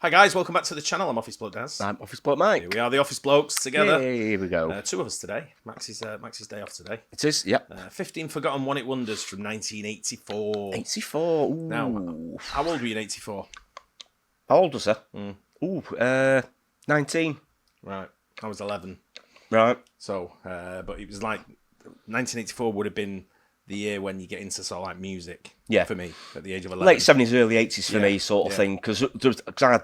Hi guys, welcome back to the channel. I'm Office Bloke Daz. I'm Office Bloke Mike. Here we are, the Office Blokes together. Yay, here we go. Two of us today. Max's day off today. It is, yep. 15 Forgotten One-Hit Wonders from 1984. 84, ooh. Now, how old were you in 84? How old was I? Ooh, 19. Right, I was 11. Right. So, but it was like, 1984 would have been the year when you get into sort of like music. Yeah. For me, at the age of 11. Late 70s, early 80s for me, sort of thing. Because I had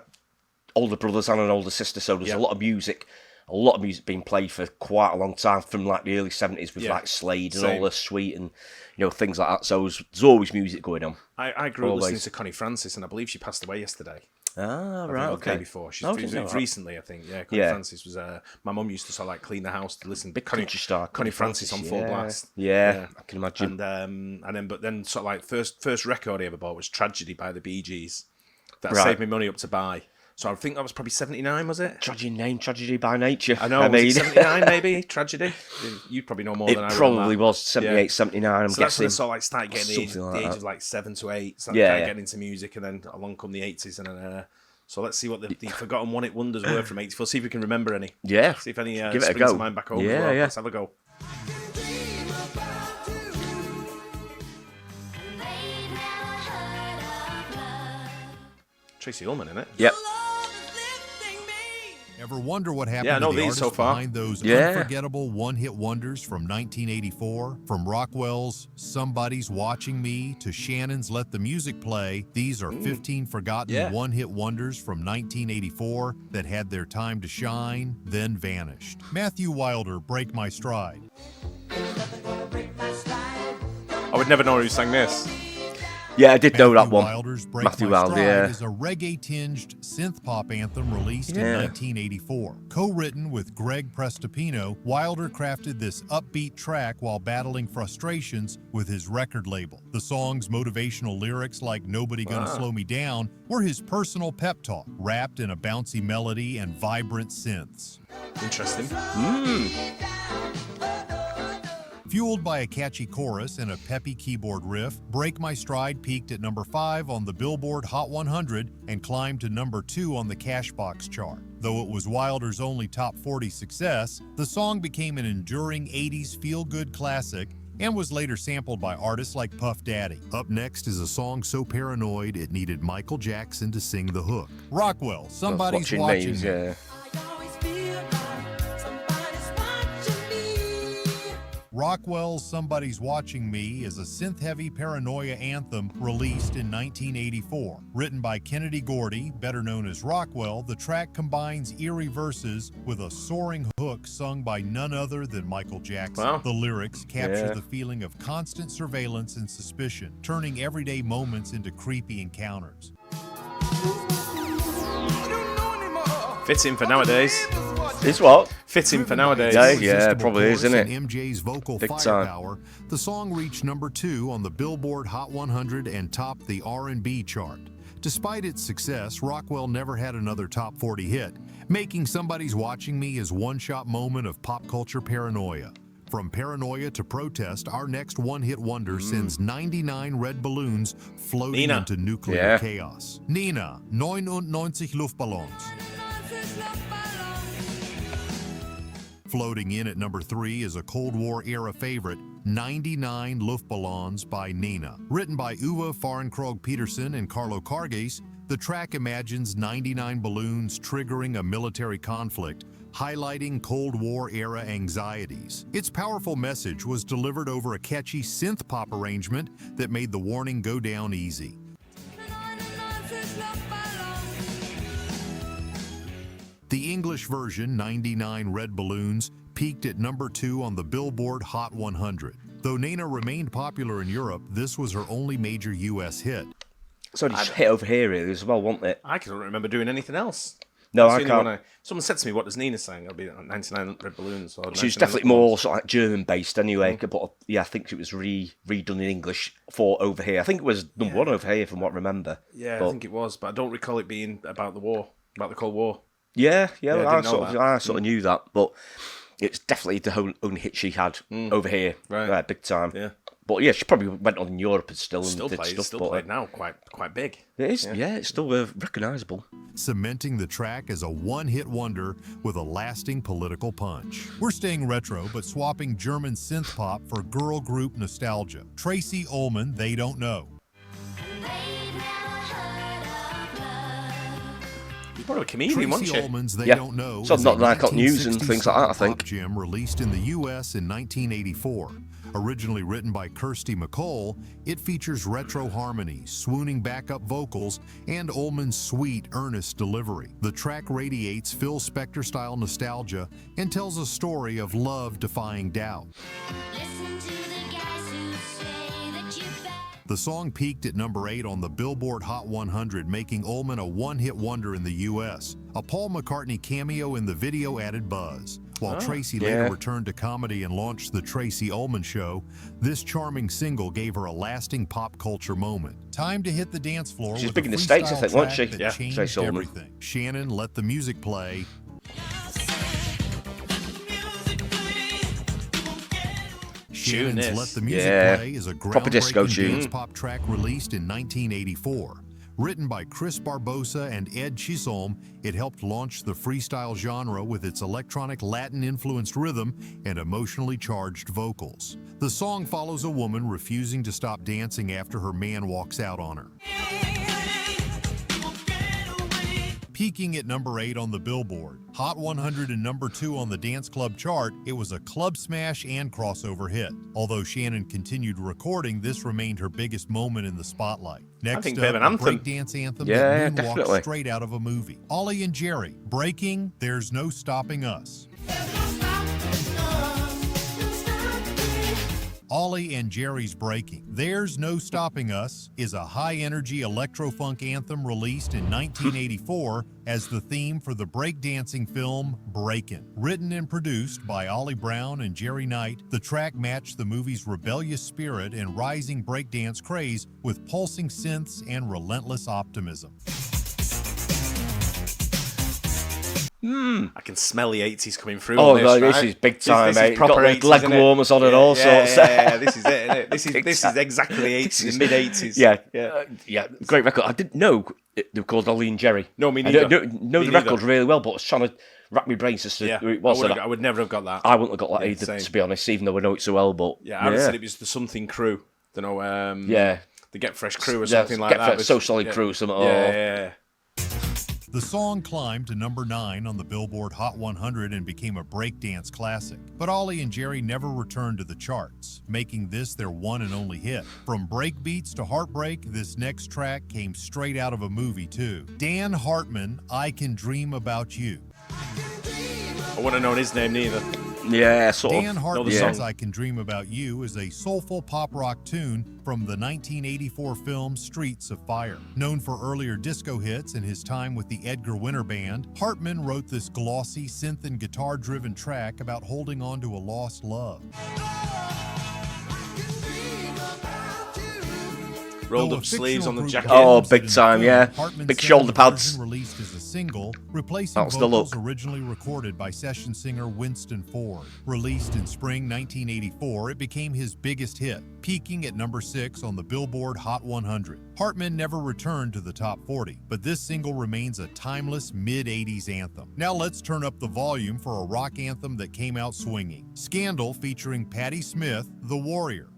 older brothers and an older sister, so there's a lot of music being played for quite a long time, from like the early 70s with like Slade and all the Sweet and things like that. So there's always music going on. I grew up listening to Connie Francis, and I believe she passed away yesterday. Ah, right, okay. The day before. She's recently, I think. Yeah, Connie Francis was. My mum used to sort of like clean the house to listen. Big country star, Connie Francis on full blast. Yeah, I can imagine. But then sort of like first record I ever bought was Tragedy by the Bee Gees. That saved me money up to buy. So I think that was probably 79, was it? Tragic name, Tragedy by Nature. I know, was it 79 maybe? Tragedy? You'd probably know more than I would. It probably was 78, 79, I'm guessing. That's when I sort of like started getting the age of like 7 to 8. Started getting into music, and then along come the 80s. And so let's see what the Forgotten One-Hit Wonders were from 84. See if we can remember any. Yeah. See if any Give it a springs go. to mind back home. Yeah, well. yeah. Let's have a go. Tracey Ullman, in it? Yep. Ever wonder what happened to the artists behind those unforgettable one-hit wonders from 1984? From Rockwell's Somebody's Watching Me to Shannon's Let the Music Play, these are 15 forgotten one-hit wonders from 1984 that had their time to shine, then vanished. Matthew Wilder, Break My Stride. I would never know who sang this. Yeah, I did know that one. Wilder's Break Matthew My Wilder, Stride is a reggae-tinged synth-pop anthem released in 1984. Co-written with Greg Prestopino, Wilder crafted this upbeat track while battling frustrations with his record label. The song's motivational lyrics, like "Nobody Gonna Slow Me Down," were his personal pep talk, wrapped in a bouncy melody and vibrant synths. Interesting. Fueled by a catchy chorus and a peppy keyboard riff, Break My Stride peaked at number 5 on the Billboard Hot 100 and climbed to number 2 on the Cashbox chart. Though it was Wilder's only top 40 success, the song became an enduring 80s feel-good classic and was later sampled by artists like Puff Daddy. Up next is a song so paranoid it needed Michael Jackson to sing the hook. Rockwell, Somebody's Watching Me. Rockwell's Somebody's Watching Me is a synth-heavy paranoia anthem released in 1984. Written by Kennedy Gordy, better known as Rockwell, the track combines eerie verses with a soaring hook sung by none other than Michael Jackson. Wow. The lyrics capture the feeling of constant surveillance and suspicion, turning everyday moments into creepy encounters. Fitting for nowadays. It's what? Fitting for nowadays. Yeah, probably is, isn't it? MJ's vocal Big firepower, the song reached number 2 on the Billboard Hot 100 and topped the R&B chart. Despite its success, Rockwell never had another top 40 hit, making Somebody's Watching Me his one-shot moment of pop culture paranoia. From paranoia to protest, our next one-hit wonder sends 99 red balloons floating into nuclear chaos. Nena, 99 Luftballons. Floating in at number 3 is a Cold War-era favorite, 99 Luftballons by Nena. Written by Uwe Fahrenkrog-Peterson and Carlo Karges, the track imagines 99 balloons triggering a military conflict, highlighting Cold War-era anxieties. Its powerful message was delivered over a catchy synth-pop arrangement that made the warning go down easy. The English version, 99 Red Balloons, peaked at number 2 on the Billboard Hot 100. Though Nena remained popular in Europe, this was her only major US hit. So it hit over here really as well, wasn't it? I can't remember doing anything else. No, I can't. Someone said to me, "What does Nena sing?" I'll be 99 Red Balloons. Or She's definitely more sort of like German-based anyway. But yeah, I think it was redone in English for over here. I think it was number 1 over here, from what I remember. Yeah, I think it was, but I don't recall it being about the war, about the Cold War. Yeah, I sort of knew that, but it's definitely the only hit she had over here, right, big time. Yeah. But yeah, she probably went on in Europe and still did plays, stuff. Still played now, quite big. It is, yeah it's still recognisable. Cementing the track as a one-hit wonder with a lasting political punch. We're staying retro, but swapping German synth pop for girl group nostalgia. Tracey Ullman, They Don't Know. He's more of a comedian, wasn't she? Tracey Ullman's They Don't Know. So not like got news and things like that, I think. Gem released in the U.S. in 1984. Originally written by Kirsty MacColl, it features retro harmonies, swooning backup vocals, and Ullman's sweet, earnest delivery. The track radiates Phil Spector-style nostalgia and tells a story of love defying doubt. The song peaked at number 8 on the Billboard Hot 100, making Ullman a one-hit wonder in the U.S. A Paul McCartney cameo in the video added buzz. While Tracey later returned to comedy and launched The Tracey Ullman Show, this charming single gave her a lasting pop culture moment. Time to hit the dance floor. She's with big a in the States, I think, wasn't she? that changed Tracey Ullman. everything. Shannon, Let the Music Play. Shannon's Let the Music Play is a proper disco groundbreaking tune. dance pop track released in 1984. Written by Chris Barbosa and Ed Chisholm, it helped launch the freestyle genre with its electronic Latin-influenced rhythm and emotionally charged vocals. The song follows a woman refusing to stop dancing after her man walks out on her. Peaking at number 8 on the Billboard Hot 100 and number 2 on the dance club chart, it was a club smash and crossover hit. Although Shannon continued recording, this remained her biggest moment in the spotlight. Next think up, they have an a anthem. breakdance anthem Yeah, that moonwalked definitely. straight out of a movie. Ollie and Jerry, Breaking, There's No Stopping Us. Ollie and Jerry's Breaking, There's No Stopping Us is a high-energy electro-funk anthem released in 1984 as the theme for the breakdancing film Breakin'. Written and produced by Ollie Brown and Jerry Knight, the track matched the movie's rebellious spirit and rising breakdance craze with pulsing synths and relentless optimism. I can smell the 80s coming through. Oh, on no, this, this right? is big time, This mate. is proper Got the 80s, leg isn't it? warmers on and all sorts. Yeah, this is it, innit? This Big is time. exactly 80s, mid 80s. Yeah, great record. I didn't know they were called Ollie and Jerry. No, me I neither. don't know Me the neither. record really well, but I was trying to wrap my brains as to who it was. I would never have got that. I wouldn't have got that either, same. to be honest, even though I know it so well. But Yeah, I would have said it was the Something Crew. Don't know. The Get Fresh Crew or Yeah, something like Get that. Fresh, So Solid Crew or something. Yeah. The song climbed to number 9 on the Billboard Hot 100 and became a breakdance classic. But Ollie and Jerry never returned to the charts, making this their one and only hit. From breakbeats to heartbreak, this next track came straight out of a movie too. Dan Hartman, I Can Dream About You. I wouldn't have known his name neither. Yeah, sort Dan of. Hartman's I Can Dream About You is a soulful pop rock tune from the 1984 film Streets of Fire. Known for earlier disco hits and his time with the Edgar Winter Band, Hartman wrote this glossy synth and guitar-driven track about holding on to a lost love. Rolled Though a up sleeves on the fictional jacket. group Oh, used big it in the time, film, yeah. Hartman Big said shoulder the pads. version released as a single, replacing That was the vocals look. originally recorded by session singer Winston Ford. Released in spring 1984, it became his biggest hit, peaking at number 6 on the Billboard Hot 100. Hartman never returned to the top 40, but this single remains a timeless mid-80s anthem. Now let's turn up the volume for a rock anthem that came out swinging. Scandal featuring Patti Smith, The Warrior.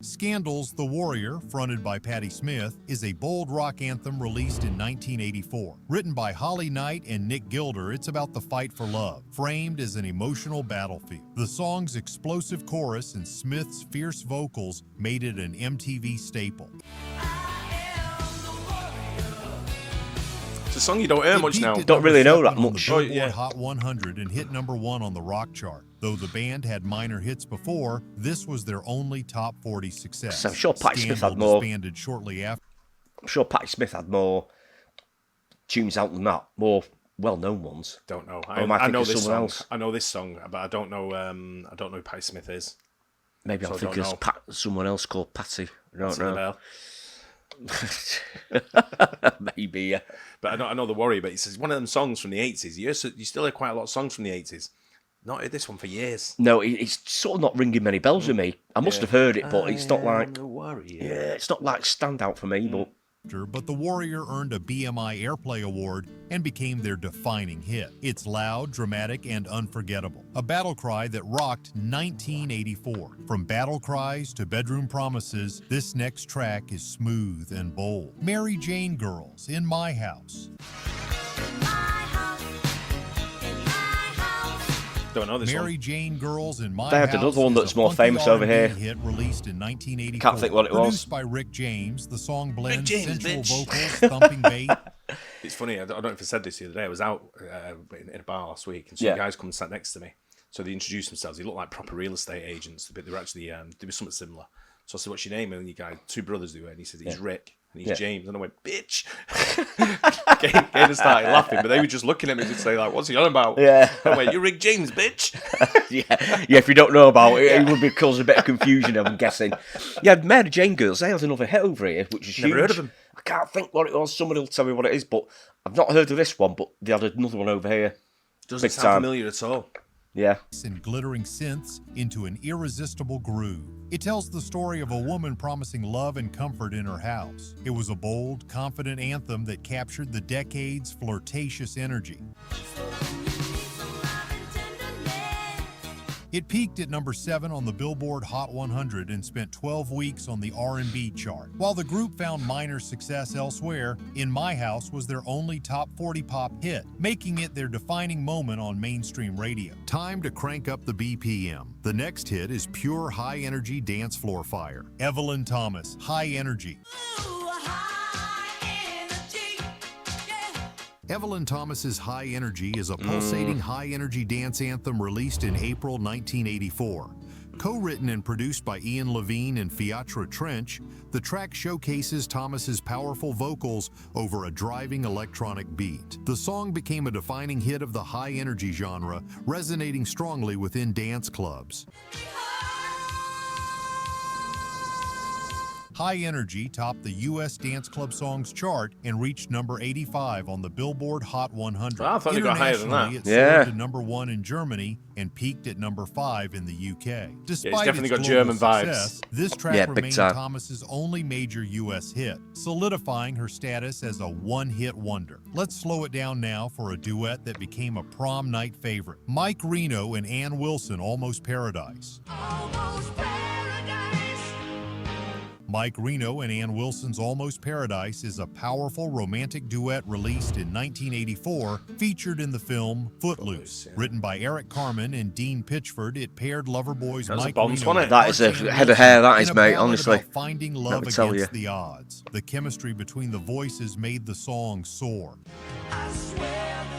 Scandal's The Warrior, fronted by Patti Smith, is a bold rock anthem released in 1984. Written by Holly Knight and Nick Gilder, it's about the fight for love, framed as an emotional battlefield. The song's explosive chorus and Smith's fierce vocals made it an MTV staple. It's a song you don't hear much now. Don't really know that much. Oh, yeah. Hot 100 and hit number 1 on the rock chart. Though the band had minor hits before, this was their only top 40 success. I'm sure Patti Smith Scandal had more. disbanded shortly after. I'm sure Patti Smith had more tunes out than that, more well-known ones. Don't know. Or am I I know thinking this someone song. else? I know this song, but I don't know. I don't know who Patti Smith is. Maybe So I'm I don't thinking know. it's someone else called Patty. I don't Ring the know. bell. Maybe, yeah. But I know The Warrior. But it's one of them songs from the 80s. You still hear quite a lot of songs from the 80s. Not heard this one for years. No, it's sort of not ringing many bells with me. I must have heard it, but it's not like... it's not like standout for me, but... But The Warrior earned a BMI Airplay Award and became their defining hit. It's loud, dramatic, and unforgettable. A battle cry that rocked 1984. From battle cries to bedroom promises, this next track is smooth and bold. Mary Jane Girls, In My House. Don't know this Mary one. Jane Girls in My They had House another one that's more famous over here. Hit released in 1984. Can't think what it was. Produced by Rick James, the song blends James, sensual bitch. vocals, thumping bass. It's funny, I don't know if I said this the other day. I was out in a bar last week, and some guys come and sat next to me. So they introduced themselves. They looked like proper real estate agents, but they were actually they were something similar. So I said, "What's your name?" And you guys, two brothers do it, and he said, "He's Rick." And he's James. And I went, "Bitch." Gator started laughing, but they were just looking at me to say, like, "What's he on about?" Yeah. I went, "You're Rick James, bitch." yeah, if you don't know about it, it would be cause a bit of confusion, I'm guessing. Yeah, Mary Jane Girls, they had another hit over here, which is huge. Never heard of them. I can't think what it was. Somebody will tell me what it is, but I've not heard of this one, but they had another one over here. Doesn't sound familiar at all. Yeah. And glittering synths into an irresistible groove. It tells the story of a woman promising love and comfort in her house. It was a bold, confident anthem that captured the decade's flirtatious energy. It peaked at number 7 on the Billboard Hot 100 and spent 12 weeks on the R&B chart. While the group found minor success elsewhere, In My House was their only top 40 pop hit, making it their defining moment on mainstream radio. Time to crank up the BPM. The next hit is pure high-energy dance floor fire. Evelyn Thomas, High Energy. Evelyn Thomas's High Energy is a pulsating high-energy dance anthem released in April 1984. Co-written and produced by Ian Levine and Fiatra Trench, the track showcases Thomas's powerful vocals over a driving electronic beat. The song became a defining hit of the high-energy genre, resonating strongly within dance clubs. High Energy topped the U.S. Dance Club Songs chart and reached number 85 on the Billboard Hot 100. Well, I thought it got higher than that. It soared to number 1 in Germany and peaked at number 5 in the UK. Despite it's definitely its got German success, vibes. This track remained time. Thomas's only major U.S. hit, solidifying her status as a one-hit wonder. Let's slow it down now for a duet that became a prom night favorite. Mike Reno and Ann Wilson, Almost Paradise. Almost paradise. Mike Reno and Ann Wilson's Almost Paradise is a powerful romantic duet released in 1984, featured in the film Footloose. Written by Eric Carmen and Dean Pitchford, it paired Loverboy's That's a Mike bonus, Reno wasn't it? and That is a Hartman head of hair, that is, in a mate, ballad honestly. about finding love Let me tell against you. the odds. The chemistry between the voices made the song soar. I swear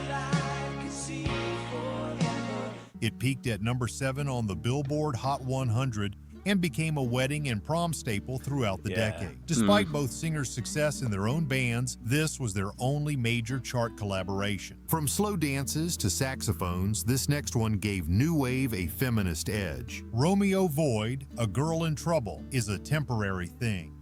that I could see forever. It peaked at number 7 on the Billboard Hot 100 and became a wedding and prom staple throughout the decade. Despite both singers' success in their own bands, this was their only major chart collaboration. From slow dances to saxophones, this next one gave new wave a feminist edge. Romeo Void, A Girl in Trouble, is a temporary thing.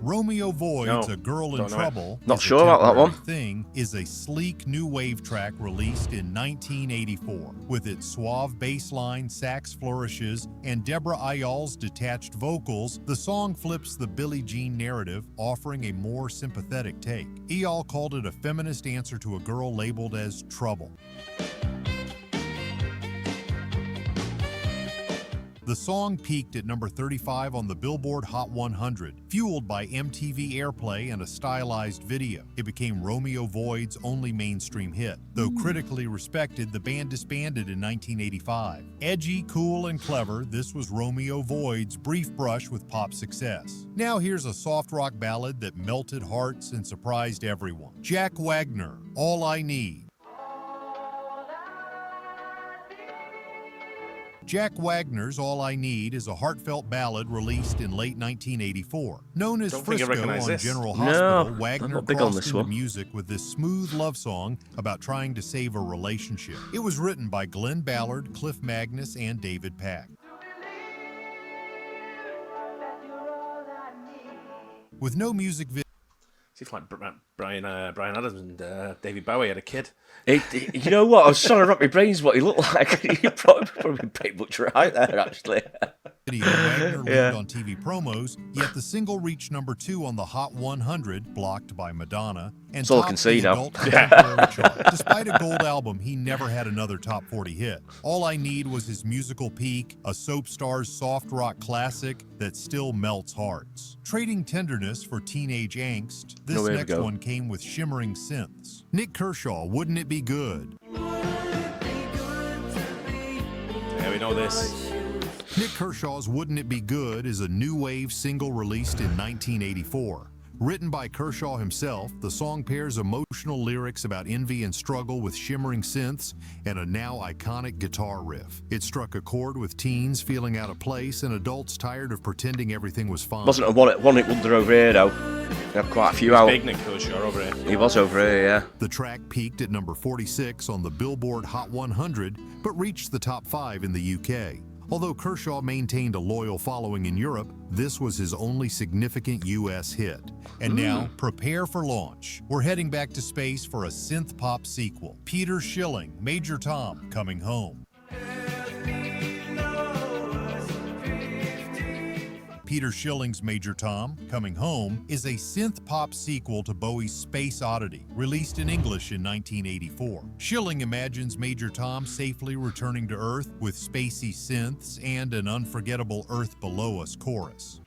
Romeo Void's No, A Girl in don't know it. Trouble Not is a sure about that Temporary one. Thing is a sleek new wave track released in 1984. With its suave bass line, sax flourishes, and Deborah Ayal's detached vocals, the song flips the Billie Jean narrative, offering a more sympathetic take. Ayal called it a feminist answer to a girl labeled as trouble. The song peaked at number 35 on the Billboard Hot 100, fueled by MTV Airplay and a stylized video. It became Romeo Void's only mainstream hit. Though critically respected, the band disbanded in 1985. Edgy, cool, and clever, this was Romeo Void's brief brush with pop success. Now here's a soft rock ballad that melted hearts and surprised everyone. Jack Wagner, All I Need. Jack Wagner's All I Need is a heartfelt ballad released in late 1984. Known as Don't think I Frisco recognize on this. General No, Hospital, I'm Wagner not big on crossed this into one. music with this smooth love song about trying to save a relationship. It was written by Glenn Ballard, Cliff Magnus, and David Pack. With no music video. It's like Brian Adams and David Bowie had a kid. You know what? I was trying to wrap my brains what he looked like. You're probably pretty much right there, actually. Wagner leaned on TV promos, yet the single reached number 2 on the Hot 100, blocked by Madonna, and That's all I can topped see the now. adult contemporary chart. Despite a gold album, he never had another top 40 hit. All I Need was his musical peak, a soap star's soft rock classic that still melts hearts. Trading tenderness for teenage angst, this next one came with shimmering synths. Nik Kershaw, Wouldn't It Be Good? Yeah, we know this. Nik Kershaw's Wouldn't It Be Good is a new wave single released in 1984. Written by Kershaw himself, the song pairs emotional lyrics about envy and struggle with shimmering synths and a now iconic guitar riff. It struck a chord with teens feeling out of place and adults tired of pretending everything was fine. Wasn't a one-hit wonder over here, though. He had quite a few out. Big Nik Kershaw over here. He was over here, yeah. The track peaked at number 46 on the Billboard Hot 100, but reached the top 5 in the UK. Although Kershaw maintained a loyal following in Europe, this was his only significant US hit. And now, prepare for launch. We're heading back to space for a synth pop sequel. Peter Schilling, Major Tom, Coming Home. Peter Schilling's Major Tom, Coming Home, is a synth-pop sequel to Bowie's Space Oddity, released in English in 1984. Schilling imagines Major Tom safely returning to Earth with spacey synths and an unforgettable Earth Below Us chorus.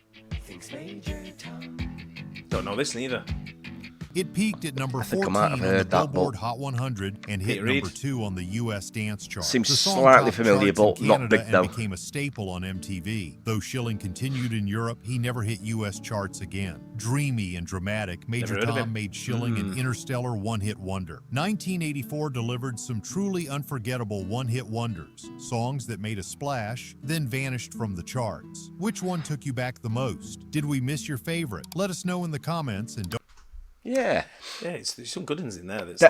Don't know this neither. It peaked at number 14 on the Billboard Hot 100 and hit number 2 on the U.S. dance chart. Seems the song slightly topped familiar, charts in but not Canada big, though. and became a staple on MTV. Though Schilling continued in Europe, he never hit U.S. charts again. Dreamy and dramatic, Major Tom made Schilling an interstellar one-hit wonder. 1984 delivered some truly unforgettable one-hit wonders, songs that made a splash, then vanished from the charts. Which one took you back the most? Did we miss your favorite? Let us know in the comments, and don't Yeah. Yeah, there's some good ones in there. That's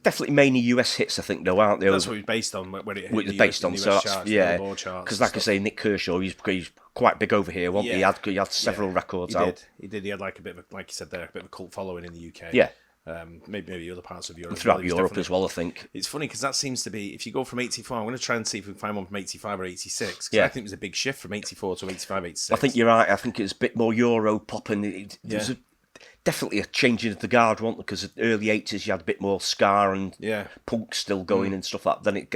definitely mainly US hits, I think, though, aren't they? That's what it was based on. When it was hit based on, the so US that's, charts, yeah. Because like I say, Nik Kershaw, he's quite big over here, wasn't he? He had several records out. He did. He had like a bit of, like you said there, a bit of a cult following in the UK. Yeah. Maybe other parts of Europe. And throughout Europe as well, I think. It's funny because that seems to be, if you go from 84, I'm going to try and see if we can find one from 85 or 86. Yeah. I think it was a big shift from 84 to 85, 86. I think you're right. I think it's a bit more Euro pop, and there's definitely a changing of the guard, wasn't there? Because in the early 80s you had a bit more ska and punk still going and stuff like that. Then it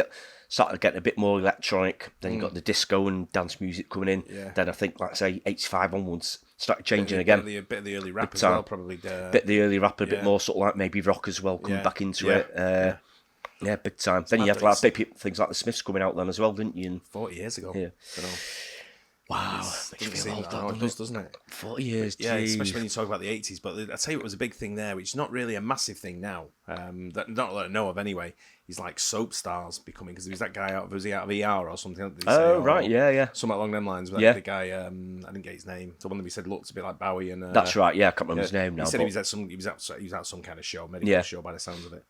started getting a bit more electronic. Then you got the disco and dance music coming in. Yeah. Then I think, like I say, 85 onwards started changing again. A bit of the early rap as well, probably. Bit of the early rap, a bit more sort of like maybe rock as well, coming back into it. Yeah, big time. Then you had like things like the Smiths coming out then as well, didn't you? 40 years ago. Yeah. Wow, Makes you feel old, it does, doesn't it? 40 years, yeah, geez. especially when you talk about the 80s. But I tell you what was a big thing there, which is not really a massive thing now, that not that I know of anyway, is like soap stars becoming, because there was that guy was he out of ER or something? Right, yeah. Something along them lines. The guy, I didn't get his name, the one that we said looked a bit like Bowie. And that's right, yeah, I can't remember his name now. He said he was at some kind of show, medical show by the sounds of it.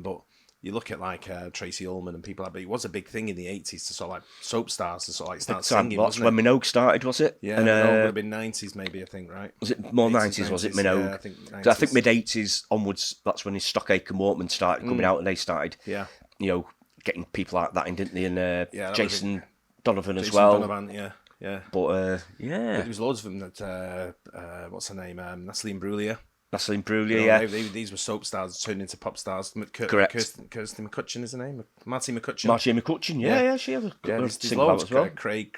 But you look at like Tracey Ullman and people like that, but it was a big thing in the 80s to sort of like soap stars to sort of like start singing. That's when Minogue started, was it? Yeah, and, it would have been 90s maybe, I think, right? Was it more 90s, was it, Minogue? Yeah, I think mid-80s onwards, that's when his Stockacre and Workman started coming out, and they started, getting people like that in, didn't they? And Jason Donovan as well. Donovan, yeah. But, there was loads of them that, what's her name? Natalie Imbruglia. Natalie Imbruglia, these were soap stars turned into pop stars. Correct. Kirsty McCutcheon is her name. Marty McCutcheon. Marty McCutcheon, yeah, she had a there's loads as well. Craig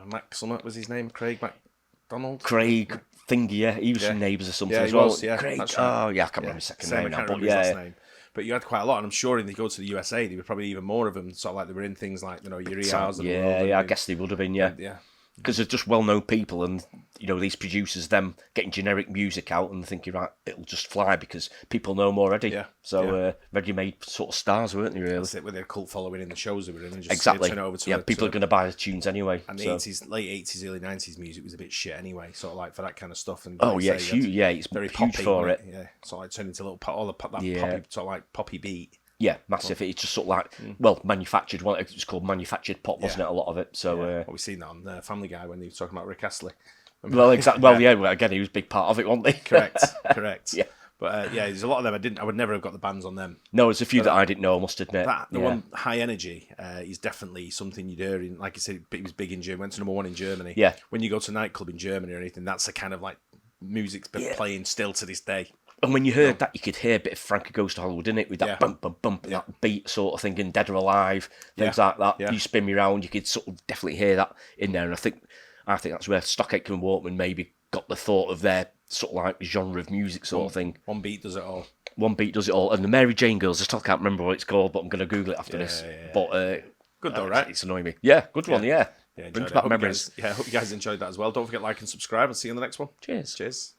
Mac Summit was his name. Craig MacDonald. Craig Thingy, yeah, he was from Neighbours or something as well. Craig, that's right. Oh yeah, I can't remember his second name now, but name. But you had quite a lot, and I'm sure if they go to the USA, there were probably even more of them. Sort of like they were in things like your ERs. Yeah, I guess they would have been, yeah. Because they're just well-known people, and these producers, them getting generic music out and thinking, right, it'll just fly because people know them already. Yeah. So ready-made sort of stars, weren't they? Really? That's it, with their cult following in the shows they were in, and just exactly. Turn it over to people are going to buy the tunes anyway. And the late 80s, early 90s music was a bit shit anyway. Sort of like for that kind of stuff. And it's huge. Yeah, it's very huge for it. Yeah, sort of like turned into a little poppy, sort of like poppy beat. Yeah, massive. It's just sort of like, manufactured. It was called manufactured pop, wasn't it? A lot of it. So we've seen that on Family Guy when they were talking about Rick Astley. Well, exactly. Well, yeah. Well, again, he was a big part of it, wasn't he? Correct. Yeah. But there's a lot of them I would never have got the bands on them. No, there's a few that I didn't know, I must admit. The one High Energy is definitely something you'd hear in, like you said, he was big in Germany, went to number 1 in Germany. Yeah. When you go to a nightclub in Germany or anything, that's the kind of like music's been playing still to this day. And when you heard that, you could hear a bit of Frankie Goes to Hollywood, didn't it? With that bump, bump, bump, that beat sort of thing, and Dead or Alive, things like that. You spin me round, you could sort of definitely hear that in there. And I think that's where Stock Aitken and Walkman maybe got the thought of their sort of like genre of music sort of thing. One beat does it all. One beat does it all. And the Mary Jane Girls, I still can't remember what it's called, but I'm going to Google it after this. But good though, right? It's annoying me. Yeah, good one, yeah. Brings back memories. I hope you guys enjoyed that as well. Don't forget to like and subscribe, and see you in the next one. Cheers. Cheers.